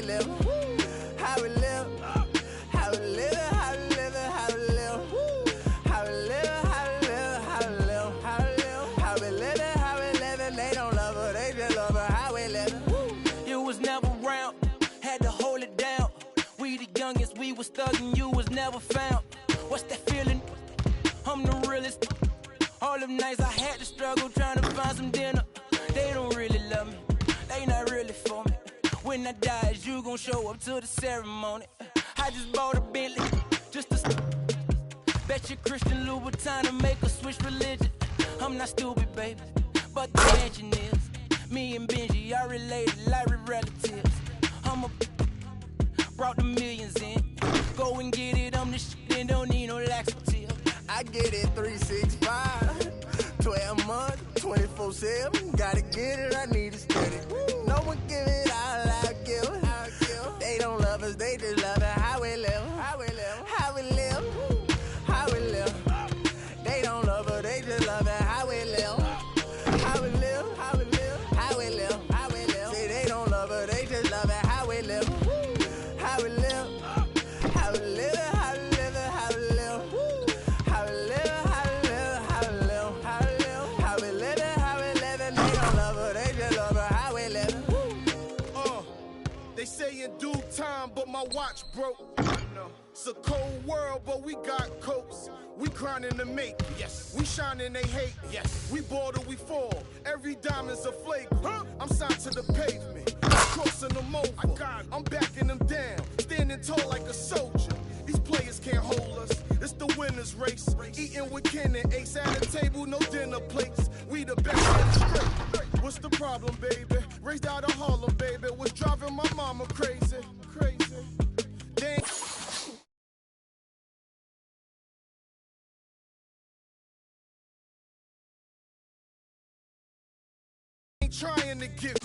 live, how we live, how we live, how we live, how we live, how we live, how we live, how we live, how we live, how we live, how we live. They don't love her, they just love her, how we live. You was never around, had to hold it down. We the youngest, we was thuggin', you was never found. What's that feeling? I'm the realest. All them nights I had to struggle trying to find some dinner. They don't really love me, they not really for me. When I die, is you gon' show up to the ceremony? I just bought a Bentley, just to bet you Christian Louboutin to make a switch religion. I'm not stupid, baby, but the mansion is. Me and Benji are related like we're relatives. Brought the millions in. Go and get it, I'm the shit and don't need no laxative. I get it 365, 12 months, 24/7. Gotta get it, I need it steady. No one give it all I give. They don't love us, they just love it. How we live, how we live, how we live, how we live. They don't love us, they just love it. How we live, how we live, how we live, how we live, how we live. Say they don't love us, they just love it. How we live, how we live, how we live, how we live, how we live, how we live, how we live, how we live, how we live, how we live, how we live. They don't love her, they just love her. How we live. They say in due time, but my watch broke. It's a cold world, but we got coats. We grinding to make, yes. We shining, they hate, yes. We ball till we fall. Every diamond's a flake. I'm signed to the pavement. Crossing them over. I'm backing them down. Standing tall like a soldier. These players can't hold us. It's the winner's race. Eating with Ken and Ace at the table, no dinner plates. We the best in the straight. What's the problem, baby? Raised out of Harlem, baby. Was driving my mama crazy. Crazy. Dang. Trying to get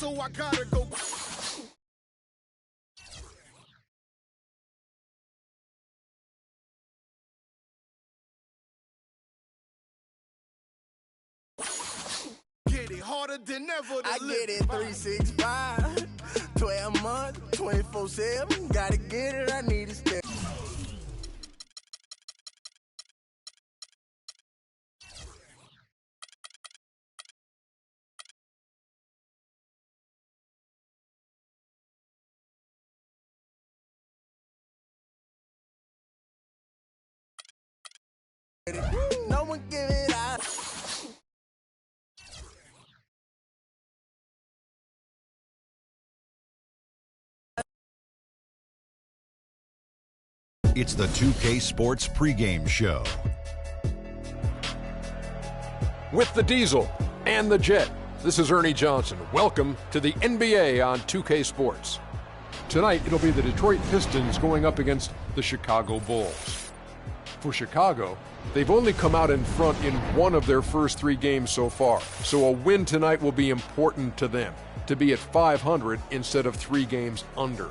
so I gotta go. Get it harder than ever. I get it 365, 12 months, 24/7. Gotta get it, I need it steady. No one give it out. It's the 2K Sports pregame show. With the Diesel and the Jet, this is Ernie Johnson. Welcome to the NBA on 2K Sports. Tonight, it'll be the Detroit Pistons going up against the Chicago Bulls. For Chicago, they've only come out in front in one of their first 3 games so far, so a win tonight will be important to them, to be at 500 instead of 3 games under.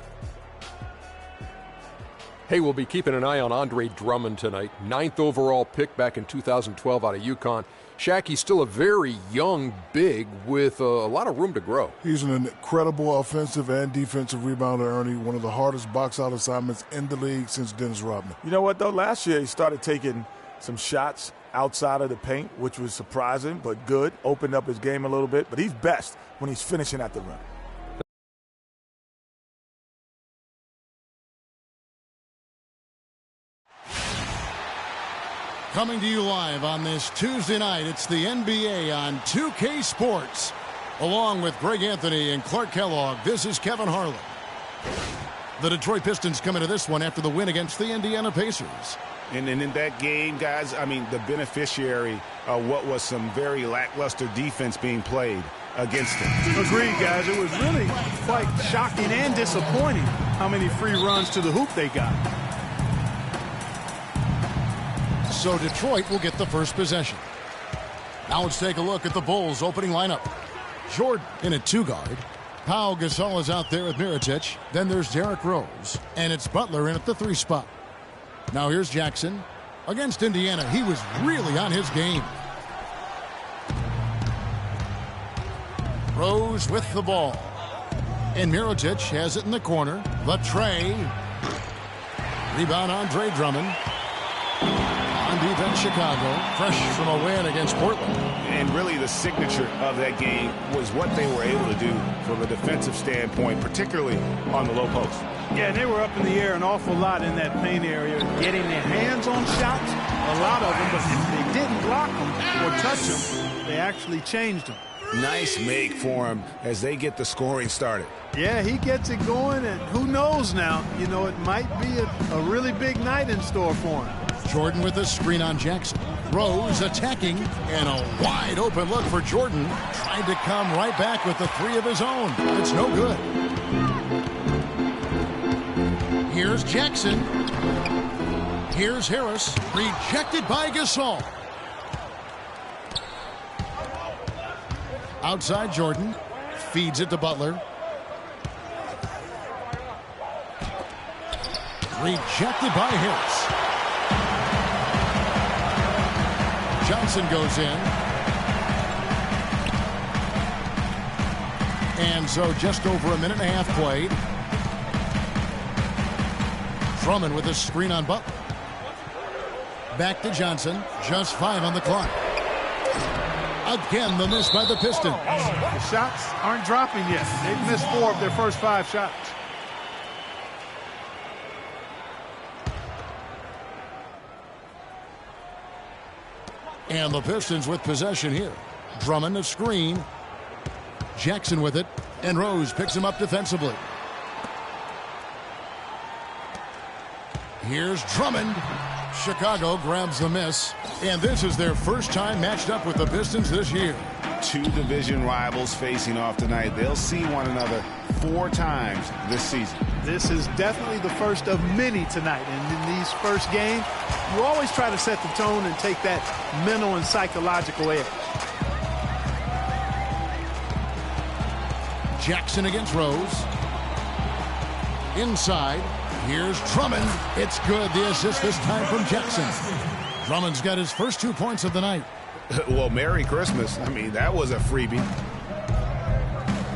Hey, we'll be keeping an eye on Andre Drummond tonight, 9th overall pick back in 2012 out of UConn. Shaq, he's still a very young big with a lot of room to grow. He's an incredible offensive and defensive rebounder, Ernie. One of the hardest box-out assignments in the league since Dennis Rodman. You know what, though? Last year he started taking some shots outside of the paint, which was surprising but good. Opened up his game a little bit, but he's best when he's finishing at the rim. Coming to you live on this Tuesday night, it's the NBA on 2K Sports. Along with Greg Anthony and Clark Kellogg, this is Kevin Harlan. The Detroit Pistons come into this one after the win against the Indiana Pacers. And in that game, guys, I mean, the beneficiary of what was some very lackluster defense being played against them. Agreed, guys. It was really quite shocking and disappointing how many free runs to the hoop they got. So Detroit will get the first possession. Now let's take a look at the Bulls' opening lineup. Jordan in at 2-guard. Pau Gasol is out there with Mirotic. Then there's Derrick Rose. And it's Butler in at the 3 spot. Now here's Jackson. Against Indiana, he was really on his game. Rose with the ball. And Mirotic has it in the corner. The tray. Rebound Andre Drummond. On defense, Chicago, fresh from a win against Portland. And really the signature of that game was what they were able to do from a defensive standpoint, particularly on the low post. Yeah, they were up in the air an awful lot in that paint area, getting their hands on shots, a lot of them, but if they didn't block them or touch them, they actually changed them. Nice make for him as they get the scoring started. Yeah, he gets it going, and who knows now, you know, it might be a really big night in store for him. Jordan with a screen on Jackson. Rose attacking, and a wide open look for Jordan. Tried to come right back with the 3 of his own. It's no good. Here's Jackson. Here's Harris. Rejected by Gasol. Outside Jordan. Feeds it to Butler. Rejected by Harris. Johnson goes in. And so just over a minute and a half played. Drummond with a screen on Butler. Back to Johnson. Just 5 on the clock. Again, the miss by the Pistons. The shots aren't dropping yet. They've missed 4 of their first 5 shots. And the Pistons with possession here. Drummond a screen. Jackson with it. And Rose picks him up defensively. Here's Drummond. Chicago grabs the miss. And this is their first time matched up with the Pistons this year. 2 division rivals facing off tonight. They'll see one another 4 times this season. This is definitely the first of many tonight. And in these first games, you always try to set the tone and take that mental and psychological edge. Jackson against Rose. Inside. Here's Drummond. It's good. The assist this time from Jackson. Drummond's got his first 2 points of the night. Well, Merry Christmas. I mean, that was a freebie.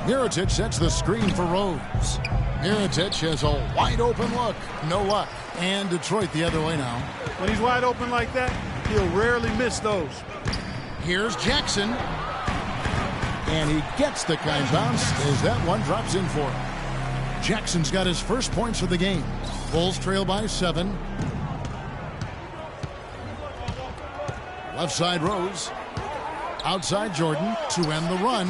Mirotic sets the screen for Rose. Mirotic has a wide open look. No luck. And Detroit the other way now. When he's wide open like that, he'll rarely miss those. Here's Jackson. And he gets the kind bounce as that one drops in for him. Jackson's got his first points of the game. Bulls trail by 7. Left side Rose. Outside Jordan to end the run.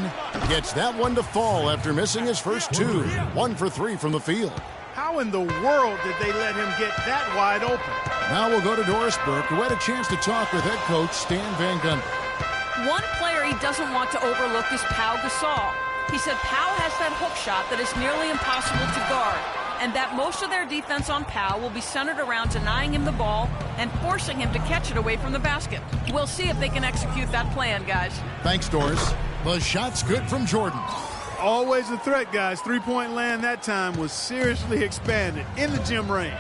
Gets that one to fall after missing his first 2. 1 for 3 from the field. How in the world did they let him get that wide open? Now we'll go to Doris Burke, who had a chance to talk with head coach Stan Van Gundy. One player he doesn't want to overlook is Pau Gasol. He said Pau has that hook shot that is nearly impossible to guard, and that most of their defense on Pau will be centered around denying him the ball and forcing him to catch it away from the basket. We'll see if they can execute that plan, guys. Thanks, Doris. The shot's good from Jordan. Always a threat, guys. 3-point land that time was seriously expanded in the gym range.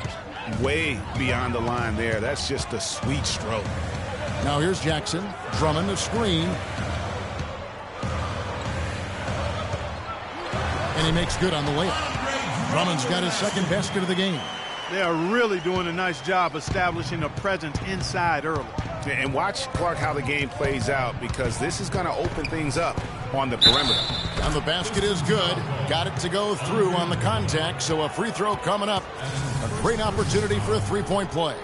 Way beyond the line there. That's just a sweet stroke. Now here's Jackson. Drummond the screen. And he makes good on the layup. Drummond's got his second basket of the game. They are really doing a nice job establishing a presence inside early. And watch, Clark, how the game plays out, because this is going to open things up on the perimeter. And the basket is good. Got it to go through on the contact, so a free throw coming up. A great opportunity for a 3-point play.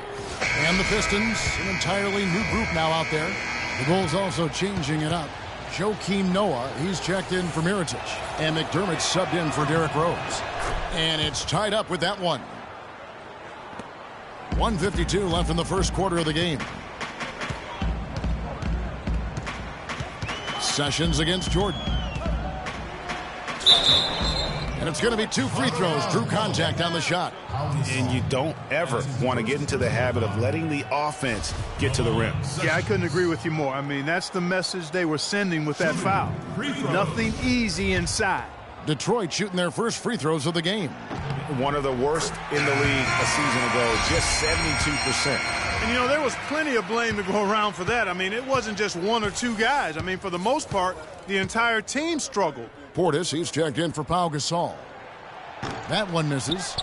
And the Pistons, an entirely new group now out there. The Bulls also changing it up. Joakim Noah, he's checked in for Mirotic. And McDermott subbed in for Derrick Rose. And it's tied up with that one. 1:52 left in the first quarter of the game. Sessions against Jordan. And it's going to be 2 free throws. Drew contact on the shot. And you don't ever want to get into the habit of letting the offense get to the rim. Yeah, I couldn't agree with you more. I mean, that's the message they were sending with that foul. Nothing easy inside. Detroit shooting their first free throws of the game. One of the worst in the league a season ago, just 72%. And, you know, there was plenty of blame to go around for that. I mean, it wasn't just 1 or 2 guys. I mean, for the most part, the entire team struggled. Portis, he's checked in for Pau Gasol. That one misses.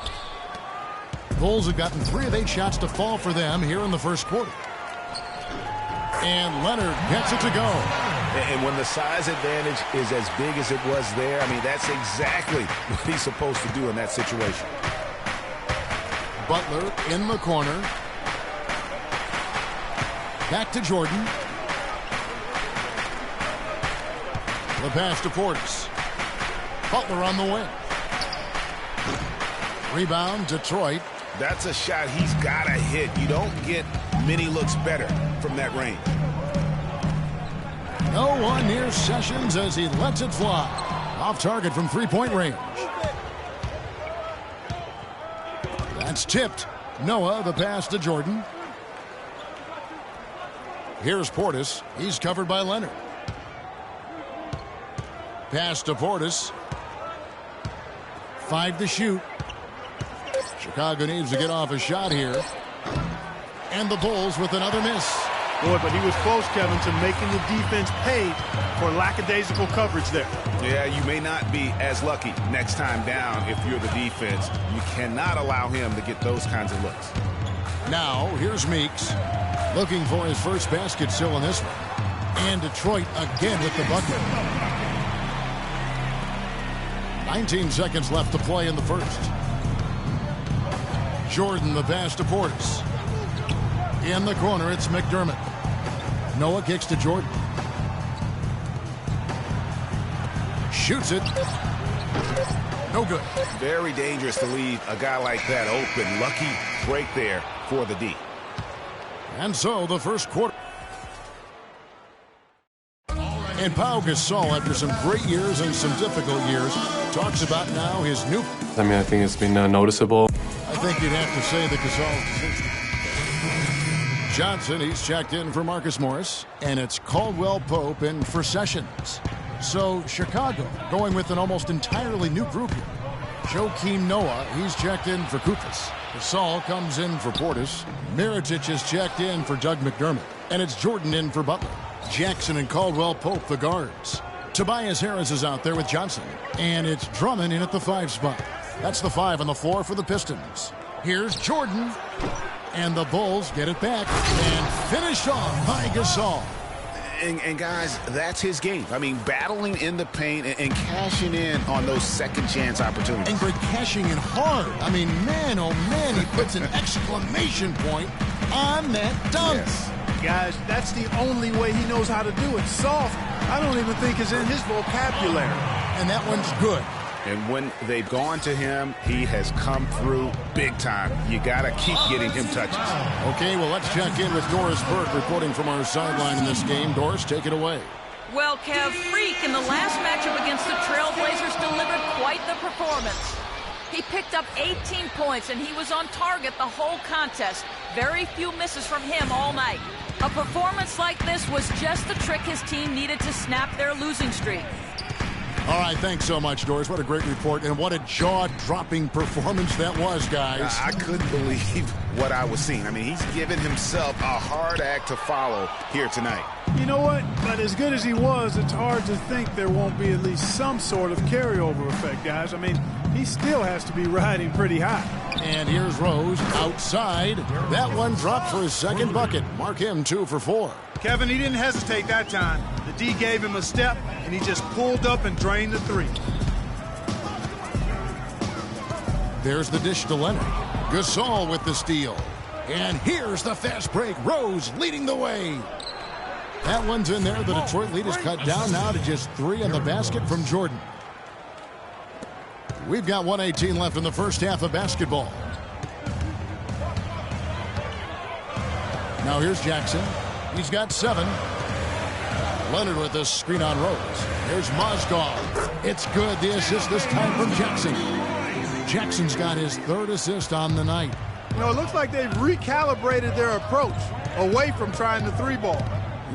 Bulls have gotten 3 of 8 shots to fall for them here in the first quarter. And Leonard gets it to go. And when the size advantage is as big as it was there, I mean, that's exactly what he's supposed to do in that situation. Butler in the corner. Back to Jordan. The pass to Portis. Butler on the wing. Rebound, Detroit. That's a shot he's got to hit. You don't get many looks better from that range. No one near Sessions as he lets it fly. Off target from 3-point range. That's tipped. Noah, the pass to Jordan. Here's Portis. He's covered by Leonard. Pass to Portis. 5 to shoot. Chicago needs to get off a shot here. And the Bulls with another miss. Boy, but he was close, Kevin, to making the defense pay for lackadaisical coverage there. Yeah, you may not be as lucky next time down if you're the defense. You cannot allow him to get those kinds of looks. Now, here's Meeks. Looking for his first basket still in this one. And Detroit again with the bucket. 19 seconds left to play in the first. Jordan, the pass to Portis. In the corner, it's McDermott. Noah kicks to Jordan. Shoots it. No good. Very dangerous to leave a guy like that open. Lucky break there for the D. And so the first quarter. And Pau Gasol, after some great years and some difficult years, talks about now his new... I mean, I think it's been noticeable. I think you'd have to say that Gasol's... Johnson, he's checked in for Marcus Morris, and it's Caldwell Pope in for Sessions. So Chicago going with an almost entirely new group here. Joakim Noah, he's checked in for Koufos. Gasol comes in for Portis. Mirotic is checked in for Doug McDermott, and it's Jordan in for Butler. Jackson and Caldwell Pope, the guards. Tobias Harris is out there with Johnson, and it's Drummond in at the 5 spot. That's the 5 on the floor for the Pistons. Here's Jordan. And the Bulls get it back and finished off by Gasol. And guys, that's his game. I mean, battling in the paint and cashing in on those second chance opportunities. And Greg cashing in hard. I mean, man, oh man, he puts an exclamation point on that dunk. Yes. Guys, that's the only way he knows how to do it. Soft, I don't even think is in his vocabulary. And that one's good. And when they've gone to him, he has come through big time. You got to keep getting him touches. Okay, well, let's check in with Doris Burke reporting from our sideline in this game. Doris, take it away. Well, Kev, Freak in the last matchup against the Trailblazers delivered quite the performance. He picked up 18 points, and he was on target the whole contest. Very few misses from him all night. A performance like this was just the trick his team needed to snap their losing streak. All right, thanks so much, Doris. What a great report, and what a jaw-dropping performance that was, guys. I couldn't believe what I was seeing. I mean, he's given himself a hard act to follow here tonight. You know what? But as good as he was, it's hard to think there won't be at least some sort of carryover effect, guys. I mean, he still has to be riding pretty high. And here's Rose outside. That one dropped for his second bucket. Mark him 2 for 4. Kevin, he didn't hesitate that time. The D gave him a step, and he just pulled up and drained the 3. There's the dish to Leonard. Gasol with the steal. And here's the fast break. Rose leading the way. That one's in there. The Detroit lead is cut down now to just 3 in the basket from Jordan. We've got 1:18 left in the first half of basketball. Now here's Jackson. He's got 7. Leonard with this screen on Rose. Here's Mozgov. It's good. The assist this time from Jackson. Jackson's got his third assist on the night. You know, it looks like they've recalibrated their approach away from trying the three ball.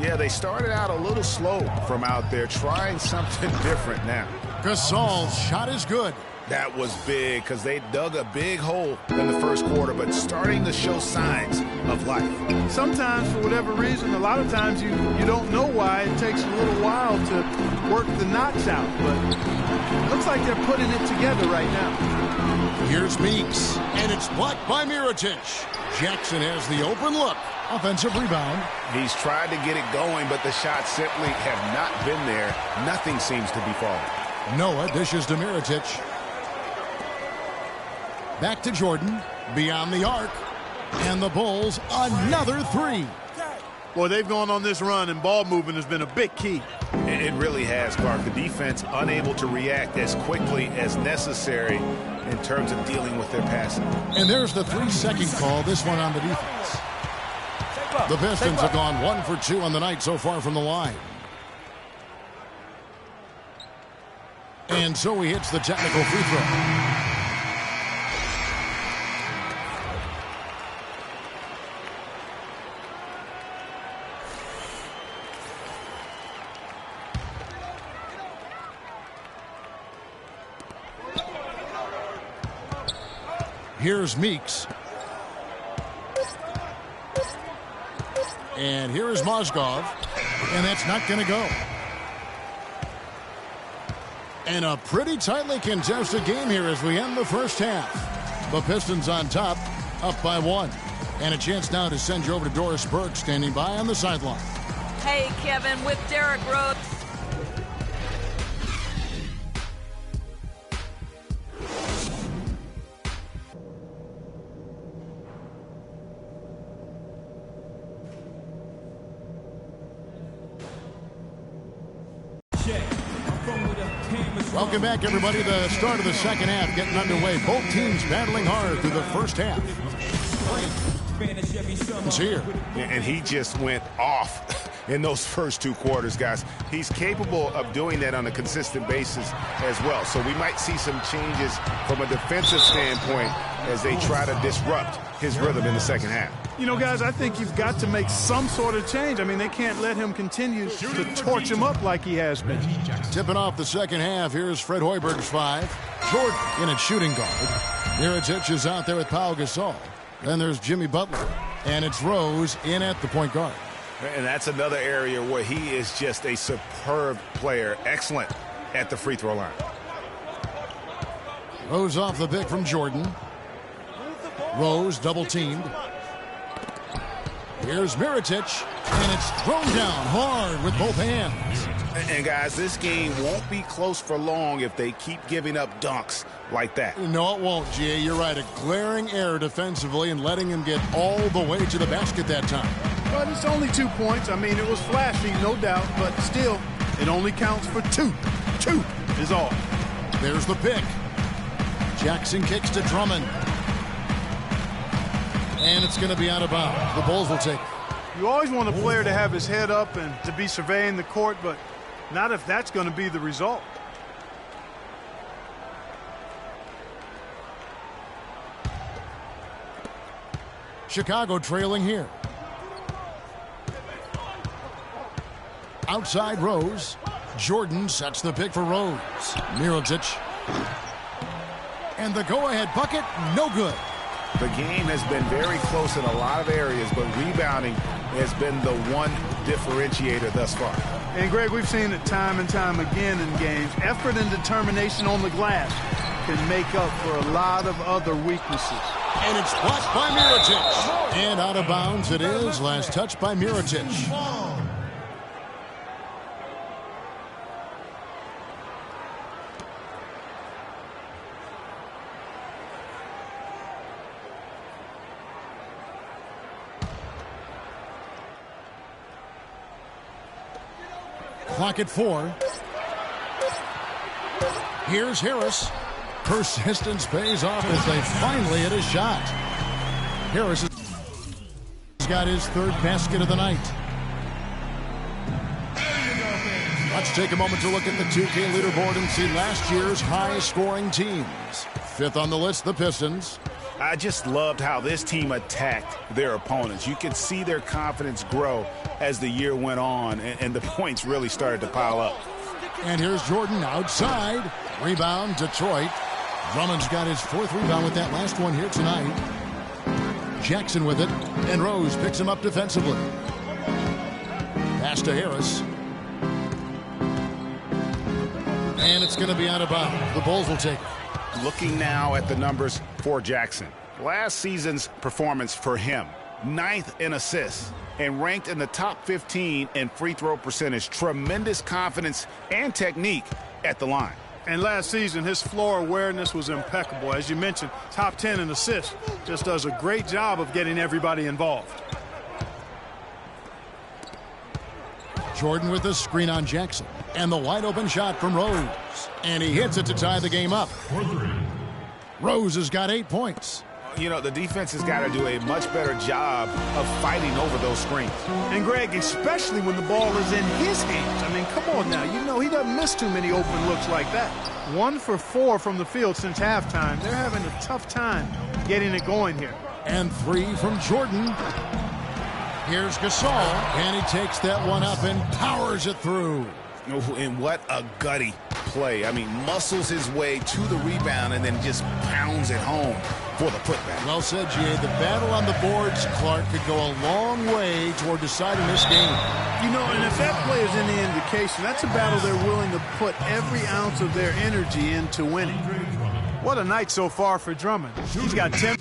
Yeah, they started out a little slow from out there, trying something different now. Gasol's shot is good. That was big because they dug a big hole in the first quarter, but starting to show signs of life. Sometimes, for whatever reason, a lot of times you don't know why. It takes a little while to work the knots out, but it looks like they're putting it together right now. Here's Meeks, and it's blocked by Mirotic. Jackson has the open look. Offensive rebound. He's tried to get it going, but the shots simply have not been there. Nothing seems to be falling. Noah dishes to Mirotic. Back to Jordan, beyond the arc, and the Bulls another three. Boy, they've gone on this run, and ball movement has been a big key. It really has, Clark. The defense unable to react as quickly as necessary in terms of dealing with their passing. And there's the 3-second call, this one on the defense. The Pistons have gone 1 for 2 on the night so far from the line. And so he hits the technical free throw. Here's Meeks. And here is Mozgov. And that's not going to go. And a pretty tightly contested game here as we end the first half. The Pistons on top, up by 1. And a chance now to send you over to Doris Burke, standing by on the sideline. Hey, Kevin, with Derrick Rose. Welcome back, everybody. The start of the second half getting underway. Both teams battling hard through the first half. It's here. And he just went off in those first 2 quarters, guys. He's capable of doing that on a consistent basis as well. So we might see some changes from a defensive standpoint as they try to disrupt his rhythm in the second half. You know, guys, I think you've got to make some sort of change. I mean, they can't let him continue to torch him up like he has been. Tipping off the second half, here's Fred Hoiberg's 5. Jordan in at shooting guard. Mirotic is out there with Pau Gasol. Then there's Jimmy Butler. And it's Rose in at the point guard. And that's another area where he is just a superb player. Excellent at the free throw line. Rose off the pick from Jordan. Rose double teamed. Here's Mirotic, and it's thrown down hard with both hands. And guys, this game won't be close for long if they keep giving up dunks like that. No, it won't, G.A. You're right. A glaring error defensively and letting him get all the way to the basket that time. But it's only 2 points. I mean, it was flashy, no doubt, but still, it only counts for 2. 2 is all. There's the pick. Jackson kicks to Drummond. And it's going to be out of bounds. The Bulls will take it. You always want a player to have his head up and to be surveying the court, but not if that's going to be the result. Chicago trailing here. Outside Rose. Jordan sets the pick for Rose. Mirotic. And the go-ahead bucket, no good. The game has been very close in a lot of areas, but rebounding has been the one differentiator thus far. And, Greg, we've seen it time and time again in games. Effort and determination on the glass can make up for a lot of other weaknesses. And it's blocked by Mirotic. And out of bounds it is. Last touch by Mirotic. Clock at 4. Here's Harris. Persistence pays off as they finally hit a shot. Harris has got his third basket of the night. Let's take a moment to look at the 2K leaderboard and see last year's high-scoring teams. Fifth on the list, the Pistons. I just loved how this team attacked their opponents. You could see their confidence grow as the year went on, and the points really started to pile up. And here's Jordan outside. Rebound, Detroit. Drummond's got his 4th rebound with that last one here tonight. Jackson with it, and Rose picks him up defensively. Pass to Harris. And it's going to be out of bounds. The Bulls will take it. Looking now at the numbers for Jackson. Last season's performance for him, 9th in assists and ranked in the top 15 in free throw percentage. Tremendous confidence and technique at the line. And last season, his floor awareness was impeccable. As you mentioned, top 10 in assists. Just does a great job of getting everybody involved. Jordan with the screen on Jackson. And the wide open shot from Rose. And he hits it to tie the game up. Rose has got 8 points. You know, the defense has got to do a much better job of fighting over those screens. And Greg, especially when the ball is in his hands. I mean, come on now. You know he doesn't miss too many open looks like that. 1 for 4 from the field since halftime. They're having a tough time getting it going here. And 3 from Jordan. Here's Gasol, and he takes that one up and powers it through. And what a gutty play. I mean, muscles his way to the rebound and then just pounds it home for the putback. Well said, G.A. The battle on the boards, Clark, could go a long way toward deciding this game. You know, and if that play is any indication, that's a battle they're willing to put every ounce of their energy into winning. What a night so far for Drummond. He's got 10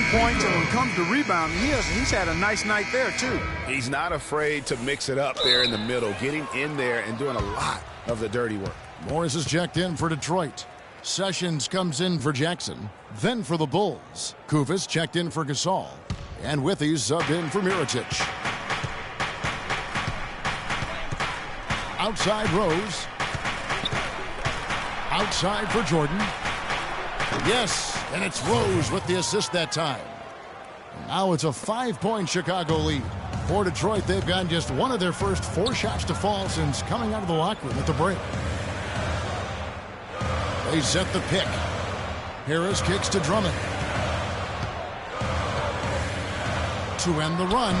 points, and when it comes to rebounding, he's had a nice night there, too. He's not afraid to mix it up there in the middle, getting in there and doing a lot of the dirty work. Morris is checked in for Detroit. Sessions comes in for Jackson. Then for the Bulls, Kufis checked in for Gasol. And Withy's subbed in for Mirotic. Outside Rose. Outside for Jordan. Yes, and it's Rose with the assist that time. Now it's a 5-point Chicago lead. For Detroit, they've gotten just one of their first 4 shots to fall since coming out of the locker room at the break. They set the pick. Harris kicks to Drummond. To end the run.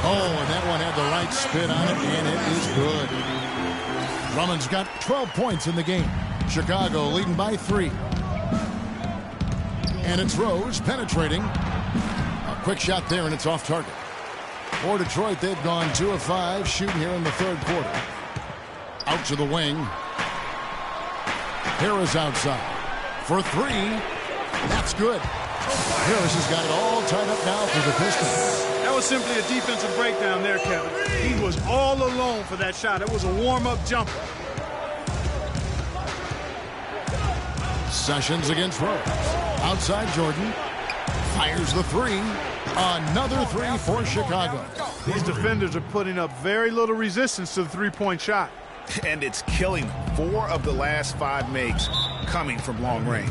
Oh, and that one had the right spin on it, and it is good. Drummond's got 12 points in the game. Chicago leading by 3. And it's Rose penetrating. A quick shot there, and it's off target. For Detroit, they've gone 2 of 5 shooting here in the 3rd quarter. Out to the wing. Harris outside for 3. That's good. Harris has got it all tied up now for the Pistons. That was simply a defensive breakdown there, Kevin. He was all alone for that shot. It was a warm-up jumper. Sessions against Rose. Outside Jordan. Fires the 3. Another 3 for Chicago. These defenders are putting up very little resistance to the 3-point shot. And it's killing 4 of the last 5 makes coming from long range.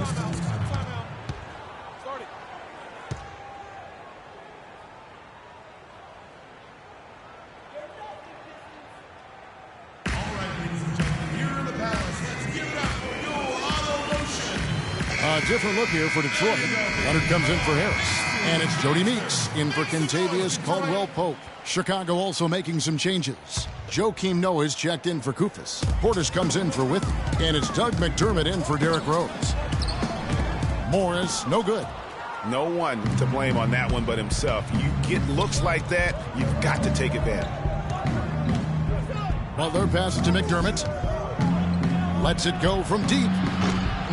A different look here for Detroit. Leonard comes in for Harris. And it's Jody Meeks in for Kentavious Caldwell-Pope. Chicago also making some changes. Joakim Noah is checked in for Kufis. Portis comes in for Withy. And it's Doug McDermott in for Derrick Rose. Morris, no good. No one to blame on that one but himself. You get looks like that, you've got to take advantage. Butler passes to McDermott. Lets it go from deep.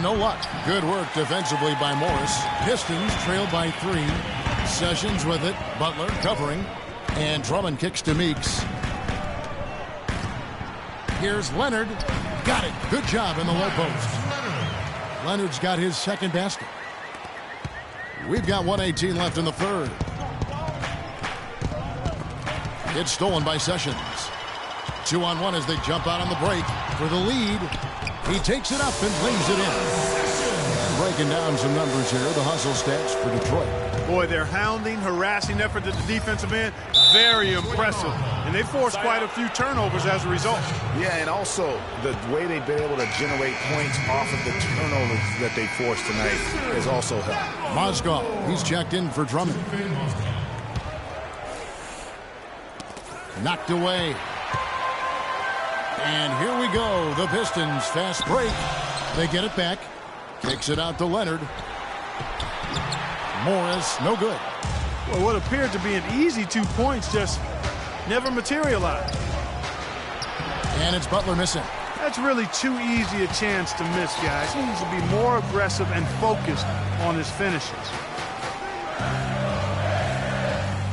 No luck. Good work defensively by Morris. Pistons trailed by 3. Sessions with it. Butler covering. And Drummond kicks to Meeks. Here's Leonard. Got it. Good job in the low post. Leonard's got his 2nd basket. We've got 1:18 left in the 3rd. It's stolen by Sessions. 2-on-1 as they jump out on the break for the lead. He takes it up and lays it in. And right breaking down some numbers here, the hustle stats for Detroit. Boy, their hounding, harassing effort at the defensive end, very impressive. And they forced quite a few turnovers as a result. Yeah, and also the way they've been able to generate points off of the turnovers that they forced tonight has also helped. Mozgov, he's checked in for Drummond. Knocked away. And here we go. The Pistons fast break. They get it back. Kicks it out to Leonard. Morris, no good. Well, what appeared to be an easy 2 points just never materialized. And it's Butler missing. That's really too easy a chance to miss, guys. He needs to be more aggressive and focused on his finishes.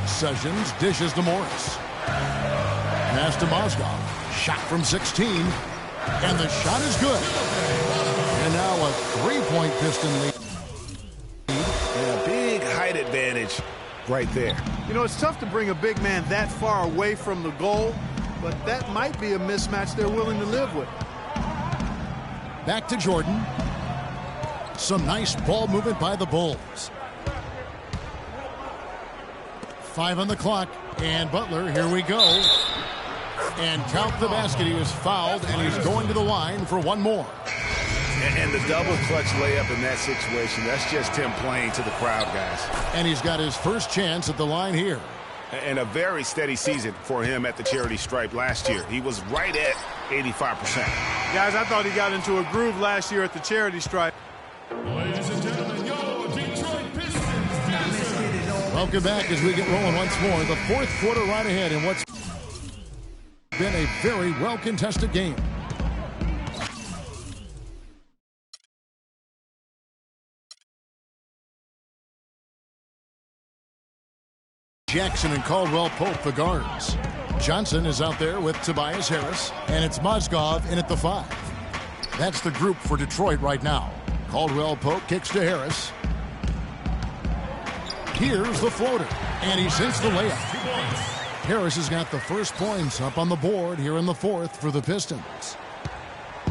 Sessions dishes to Morris. Pass to Mozgov. Shot from 16. And the shot is good. And now a 3-point Piston lead. And a big height advantage right there. You know, it's tough to bring a big man that far away from the goal, but that might be a mismatch they're willing to live with. Back to Jordan. Some nice ball movement by the Bulls. 5 on the clock. And Butler, here we go. And count the basket. He was fouled, and he's going to the line for one more. And the double clutch layup in that situation, that's just him playing to the crowd, guys. And he's got his first chance at the line here. And a very steady season for him at the charity stripe last year. He was right at 85%. Guys, I thought he got into a groove last year at the charity stripe. Ladies and gentlemen, your Detroit Pistons. Welcome back as we get rolling once more. The fourth quarter right ahead in what's been a very well-contested game. Jackson and Caldwell Pope, the guards. Johnson is out there with Tobias Harris, and it's Mozgov in at the 5. That's the group for Detroit right now. Caldwell Pope kicks to Harris. Here's the floater, and he sinks the layup. Harris has got the first points up on the board here in the fourth for the Pistons.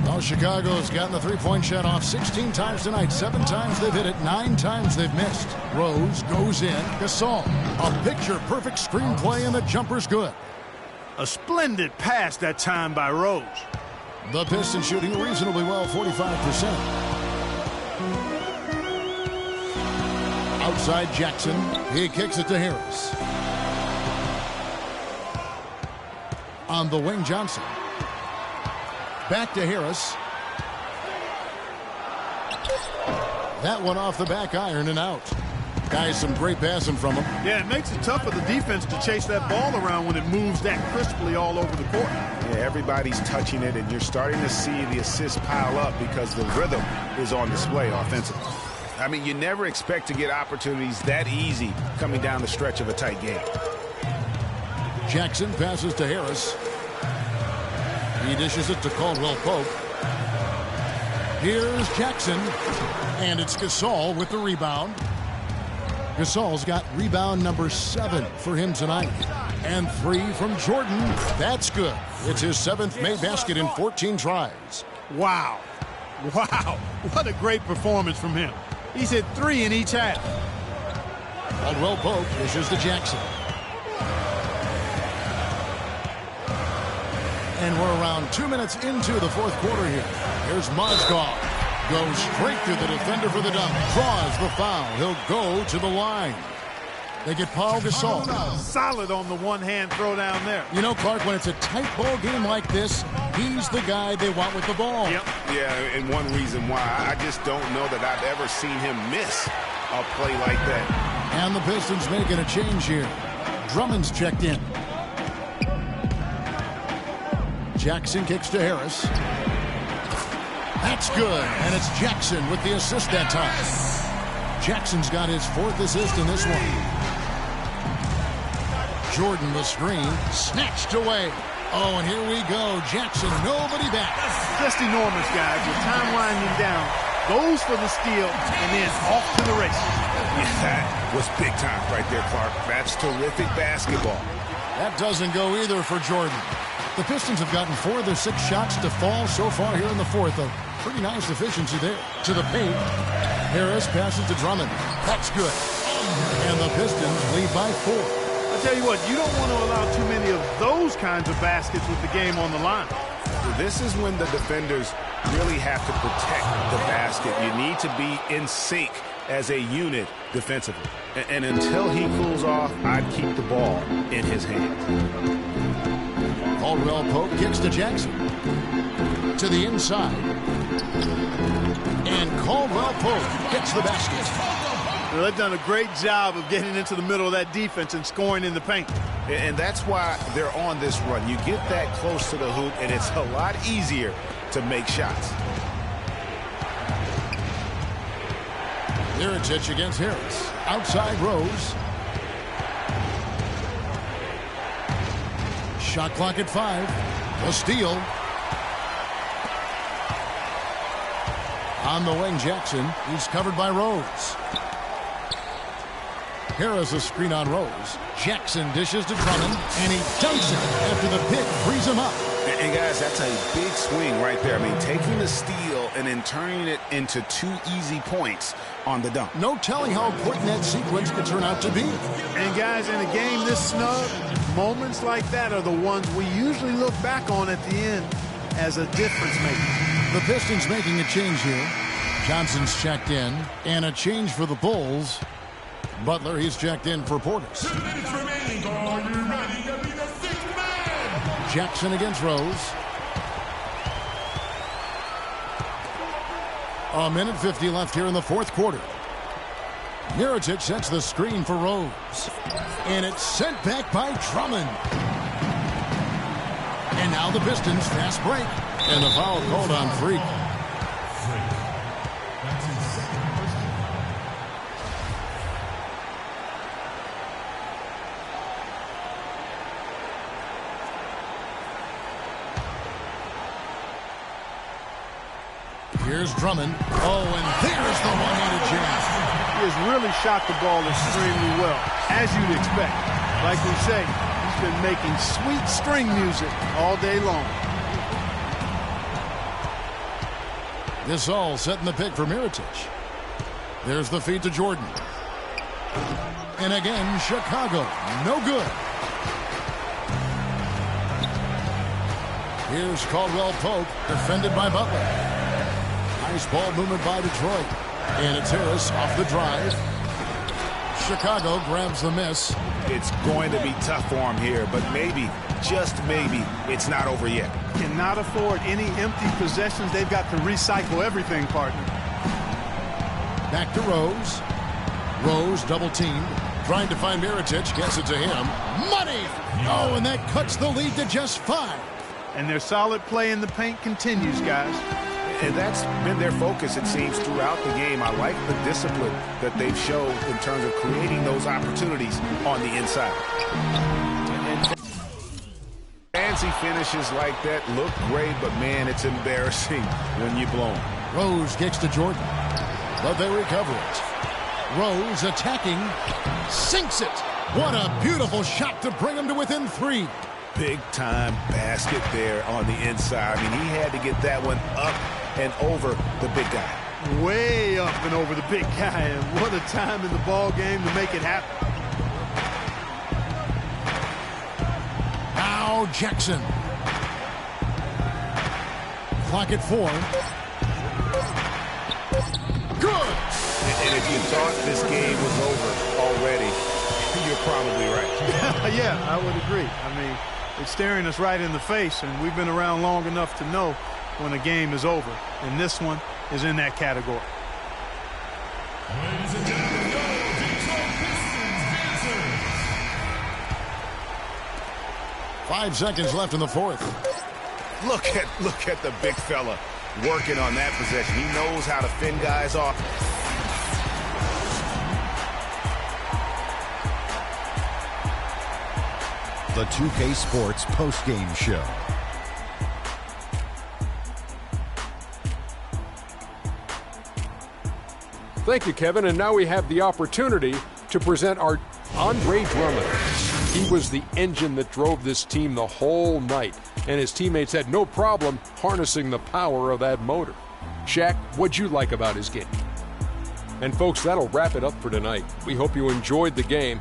Now Chicago's gotten the three-point shot off 16 times tonight. 7 times they've hit it, 9 times they've missed. Rose goes in. Gasol, a picture-perfect screenplay, and the jumper's good. A splendid pass that time by Rose. The Pistons shooting reasonably well, 45%. Outside Jackson. He kicks it to Harris. On the wing, Johnson. Back to Harris. That one off the back iron and out. Guys, some great passing from him. Yeah, it makes it tough for the defense to chase that ball around when it moves that crisply all over the court. Yeah, everybody's touching it, and you're starting to see the assists pile up because the rhythm is on display offensively. I mean, you never expect to get opportunities that easy coming down the stretch of a tight game. Jackson passes to Harris. He dishes it to Caldwell Pope. Here's Jackson. And it's Gasol with the rebound. Gasol's got rebound number 7 for him tonight. And 3 from Jordan. That's good. It's his 7th made basket in 14 tries. Wow. Wow. What a great performance from him. He's hit 3 in each half. Caldwell Pope dishes to Jackson. And we're around 2 minutes into the fourth quarter here. Here's Mozgov. Goes straight through the defender for the dunk. Draws the foul. He'll go to the line. They get Paul Gasol. Solid on the one-hand throw down there. You know, Clark, when it's a tight ball game like this, he's the guy they want with the ball. Yep. Yeah, and one reason why, I just don't know that I've ever seen him miss a play like that. And the Pistons making a change here. Drummond's checked in. Jackson kicks to Harris. That's good, and it's Jackson with the assist that time. Jackson's got his 4th assist in this one. Jordan the screen, snatched away. Oh, and here we go. Jackson, nobody back. Just enormous, guys. With time winding down, goes for the steal, and then off to the races. Yeah, that was big time right there, Clark. That's terrific basketball. That doesn't go either for Jordan. The Pistons have gotten 4 of their 6 shots to fall so far here in the fourth. A Pretty nice efficiency there. To the paint. Harris passes to Drummond. That's good. And the Pistons lead by 4. I tell you what, you don't want to allow too many of those kinds of baskets with the game on the line. This is when the defenders really have to protect the basket. You need to be in sync as a unit defensively. And until he cools off, I'd keep the ball in his hand. Caldwell Pope kicks to Jackson. To the inside. And Caldwell Pope gets the basket. Well, they've done a great job of getting into the middle of that defense and scoring in the paint. And that's why they're on this run. You get that close to the hoop, and it's a lot easier to make shots. Mirotic against Harris. Outside Rose. Shot clock at 5. A steal. On the wing, Jackson. He's covered by Rose. Harris a screen on Rose. Jackson dishes to Drummond, and he dunks it after the pick frees him up. And guys, that's a big swing right there. I mean, taking the steal and then turning it into 2 easy points on the dunk. No telling how important that sequence could turn out to be. And guys, in a game this snug, moments like that are the ones we usually look back on at the end as a difference maker. The Pistons making a change here. Johnson's checked in, and a change for the Bulls. Butler, he's checked in for Portis. 2 minutes remaining. Are you ready to be the 6th man? Jackson against Rose. A minute 50 left here in the 4th quarter. Mirotic sets the screen for Rose. And it's sent back by Drummond. And now the Pistons fast break. And the foul called on Freak. Here's Drummond. Oh, and there's the one-handed jam. He has really shot the ball extremely well, as you'd expect. Like we say, he's been making sweet string music all day long. This all setting the pick for Mirotic. There's the feed to Jordan. And again, Chicago. No good. Here's Caldwell Pope, defended by Butler. Nice ball movement by Detroit. And it's Harris off the drive. Chicago grabs the miss. It's going to be tough for him here, but maybe, just maybe, it's not over yet. Cannot afford any empty possessions. They've got to recycle everything, partner. Back to Rose. Rose double teamed. Trying to find Mirotic. Gets it to him. Money! Oh, and that cuts the lead to just 5. And their solid play in the paint continues, guys. And that's been their focus, it seems, throughout the game. I like the discipline that they've showed in terms of creating those opportunities on the inside. And fancy finishes like that look great, but, man, it's embarrassing when you blow them. Rose kicks to Jordan, but they recover it. Rose attacking, sinks it. What a beautiful shot to bring him to within 3. Big-time basket there on the inside. I mean, he had to get that one up and over the big guy. Way up and over the big guy, and what a time in the ball game to make it happen. Now Jackson. Clock at 4. Good! And if you thought this game was over already, you're probably right. Yeah, I would agree. I mean, it's staring us right in the face, and we've been around long enough to know when a game is over. And this one is in that category. Ladies and gentlemen, your Detroit Pistons dancers. 5 seconds left in the 4th. Look at the big fella working on that possession. He knows how to fend guys off. The 2K Sports postgame show. Thank you, Kevin. And now we have the opportunity to present our Andre Drummond. He was the engine that drove this team the whole night, and his teammates had no problem harnessing the power of that motor. Shaq, what'd you like about his game? And folks, that'll wrap it up for tonight. We hope you enjoyed the game.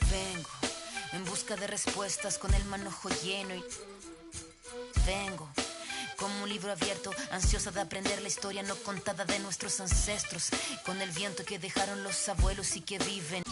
Vengo en busca de respuestas con el manojo lleno y vengo como un libro abierto, ansiosa de aprender la historia no contada de nuestros ancestros, con el viento que dejaron los abuelos y que viven.